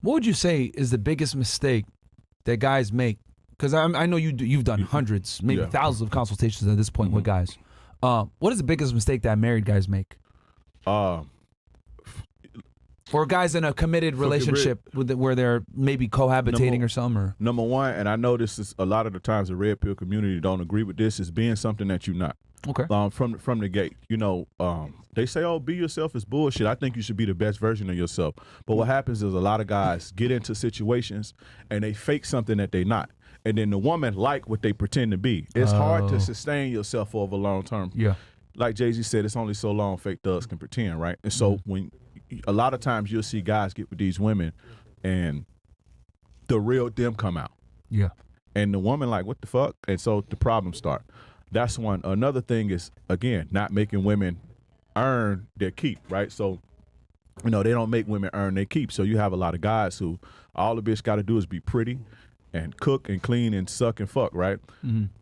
What would you say is the biggest mistake that guys make? Because I know you've done hundreds, maybe thousands of consultations at this point with guys. What is the biggest mistake that married guys make? Or guys in a committed relationship where they're maybe cohabitating or something? Or? Number one, and I know this is a lot of the times the red pill community don't agree with this, is being something that you're not. Okay. From the gate, they say, "Oh, be yourself" is bullshit. I think you should be the best version of yourself. But what happens is a lot of guys get into situations and they fake something that they're not, and then the woman like what they pretend to be. It's hard to sustain yourself over long term. Yeah. Like Jay-Z said, it's only so long fake thugs can pretend, right? And so when a lot of times you'll see guys get with these women, and the real them come out. Yeah. And the woman like, what the fuck? And so the problems start. That's one. Another thing is, again, not making women earn their keep, right? So, they don't make women earn their keep. So you have a lot of guys who all the bitch got to do is be pretty and cook and clean and suck and fuck, right?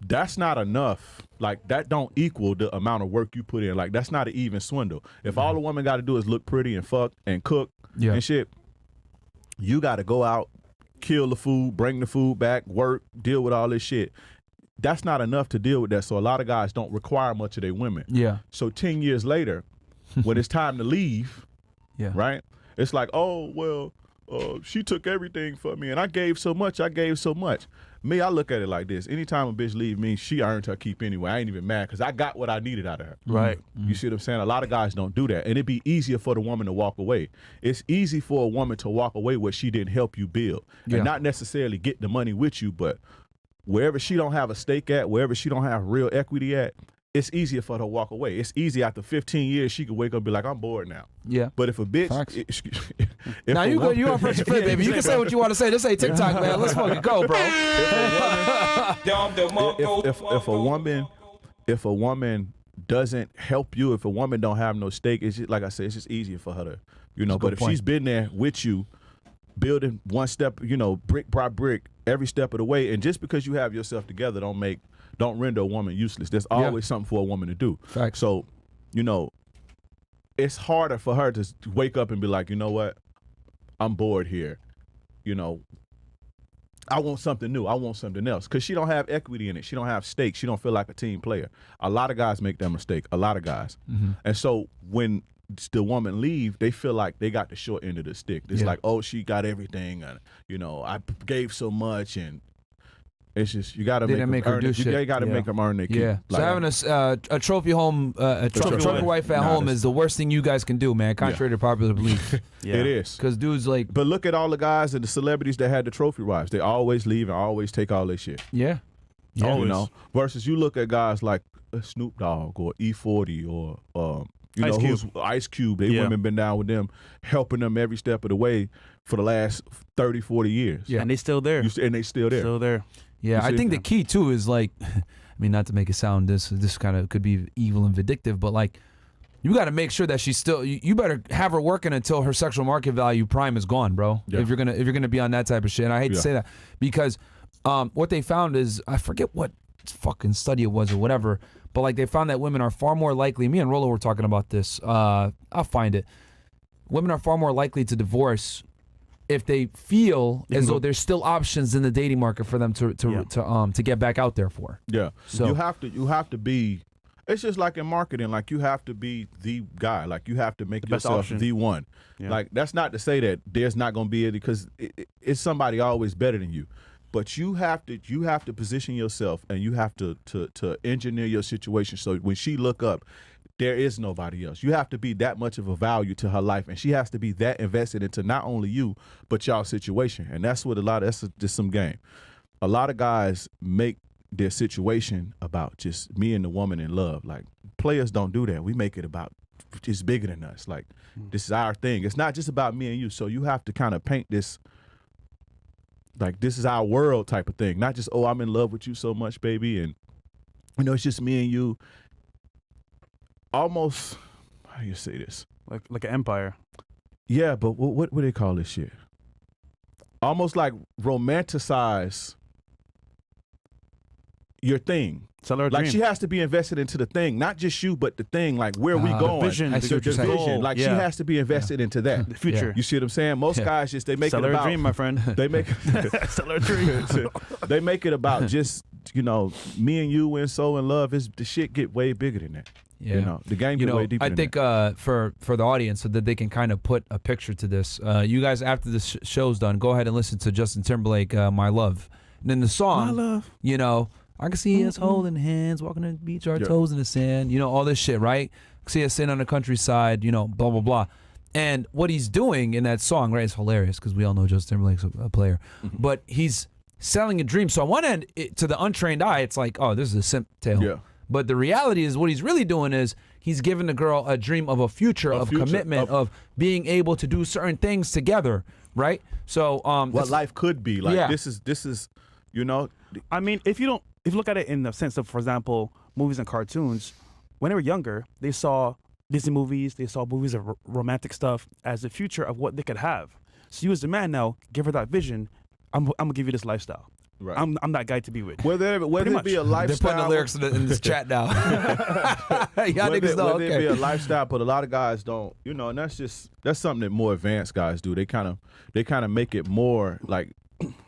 That's not enough. Like, that don't equal the amount of work you put in. Like, that's not an even swindle. If all the woman got to do is look pretty and fuck and cook and shit, you got to go out, kill the food, bring the food back, work, deal with all this shit. That's not enough to deal with that. So a lot of guys don't require much of their women. Yeah. So 10 years later, when it's time to leave, right? It's like, oh, well, she took everything for me and I gave so much. Me, I look at it like this. Anytime a bitch leave me, she earned her keep anyway. I ain't even mad because I got what I needed out of her. Right. You see what I'm saying? A lot of guys don't do that. And it'd be easier for the woman to walk away. It's easy for a woman to walk away where she didn't help you build. And not necessarily get the money with you, but wherever she don't have a stake at, wherever she don't have real equity at, it's easier for her to walk away. It's easy after 15 years, she could wake up and be like, I'm bored now. Yeah. But if a bitch... Now you on Fresh Fit, baby. You can say what you want to say. This ain't TikTok, man. Let's fucking go, bro. If a woman doesn't help you, if a woman don't have no stake, it's just, like I said, it's just easier for her to, but if she's been there with you, building one step, brick by brick, every step of the way, and just because you have yourself together don't render a woman useless. There's always something for a woman to do. Facts. So, it's harder for her to wake up and be like, you know what, I'm bored here. I want something new. I want something else. Because she don't have equity in it. She don't have stake. She don't feel like a team player. A lot of guys make that mistake. A lot of guys. And so when the woman leave, they feel like they got the short end of the stick. It's like, oh, she got everything. And, I gave so much. And it's just, you got to make her do shit. You got to make them earn their keep. Yeah. So having a trophy home, a trophy wife at home is the worst thing you guys can do, man, contrary to popular belief. It is. Because dudes like... But look at all the guys and the celebrities that had the trophy wives. They always leave and always take all their shit. Yeah. Versus you look at guys like Snoop Dogg or E40 or... Ice Cube. They women been down with them, helping them every step of the way for the last 30, 40 years. Yeah. And they still there. And they still there. Still there. Yeah, I think the key too is like, I mean, not to make it sound this kind of could be evil and vindictive, but like, you got to make sure that she's still. You better have her working until her sexual market value prime is gone, bro. Yeah. If you're gonna be on that type of shit, and I hate to say that because what they found is, I forget what fucking study it was or whatever, but like they found that women are far more likely. Me and Rolo were talking about this. I'll find it. Women are far more likely to divorce if they feel as though there's still options in the dating market for them to get back out there for. Yeah. So you have to be. It's just like in marketing. Like you have to be the guy. Like you have to make yourself the one. Yeah. Like that's not to say that there's not going to be it because it's somebody always better than you. But you have to position yourself and you have to engineer your situation so when she look up, there is nobody else. You have to be that much of a value to her life, and she has to be that invested into not only you but y'all situation. And that's what that's just some game. A lot of guys make their situation about just me and the woman in love. Like players don't do that. We make it about it's bigger than us. Like this is our thing. It's not just about me and you. So you have to kind of paint this. Like this is our world type of thing, not just, oh, I'm in love with you so much, baby, and it's just me and you. Almost, how do you say this? Like an empire. Yeah, but what do they call this shit? Almost like romanticize your thing. Sell her a Like dream. she has to be invested into the thing, not just you, but the thing. Like where we going? vision, I see what the you're saying. vision. Like she Yeah. has to be invested into that. the future. You see what I'm saying? Most guys just they make Sell it her about a dream, my friend. they make Sell her a dream. they make it about just me and you and so in love. Is the shit get way bigger than that? Yeah. You know, the game You get know, way deeper. I than think that. for the audience, so that they can kind of put a picture to this. You guys, after this show's done, go ahead and listen to Justin Timberlake, "My Love," and then the song. My love. You know, I can see us holding hands, walking on the beach, our Yeah. toes in the sand. You know, all this shit, right? See us sitting on the countryside. You know, blah blah blah. And what he's doing in that song, right, is hilarious because we all know Justin Timberlake's a player, but he's selling a dream. So on one end, to the untrained eye, it's like, oh, this is a simp tale. Yeah. But the reality is, what he's really doing is he's giving the girl a dream of a future, of future, commitment, of being able to do certain things together, right? So, what it's- life could be like. Yeah. This is, you know, I mean, if you look at it in the sense of, for example, movies and cartoons, when they were younger, they saw Disney movies, they saw movies of romantic stuff as the future of what they could have. So you as a man now, give her that vision. I'm gonna give you this lifestyle. Right. I'm that guy to be with. whether it be a they're lifestyle. putting the lyrics in this chat now. Y'all whether, niggas know, whether it be okay. a lifestyle, but a lot of guys don't, and that's something that more advanced guys do. They kind of make it more like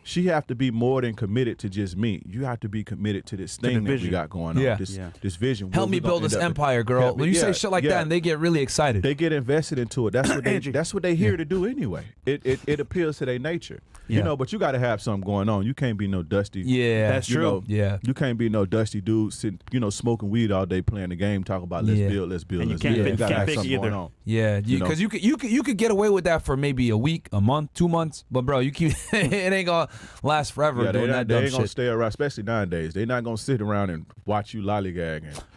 she have to be more than committed to just me. You have to be committed to this thing that we vision. got going on. Yeah. This vision. Help Where me we gonna build this end up. empire, girl. Help me- When you say yeah, shit like yeah. that, and they get really excited. They get invested into it. That's what Andrew. that's what they here to do anyway. It appeals to their nature. Yeah. But you got to have something going on. You can't be no dusty. yeah, That's you true. know, Yeah. You can't be no dusty dude sitting, smoking weed all day, playing the game, talking about let's Yeah. build, And you let's can't build. fake- You gotta can't have fake something either. going on. Yeah, because you could get away with that for maybe a week, a month, 2 months, but bro, you keep it ain't gonna last forever Yeah, doing that they dumb ain't gonna shit. stay around, especially nowadays. They're not gonna sit around and watch you lollygag and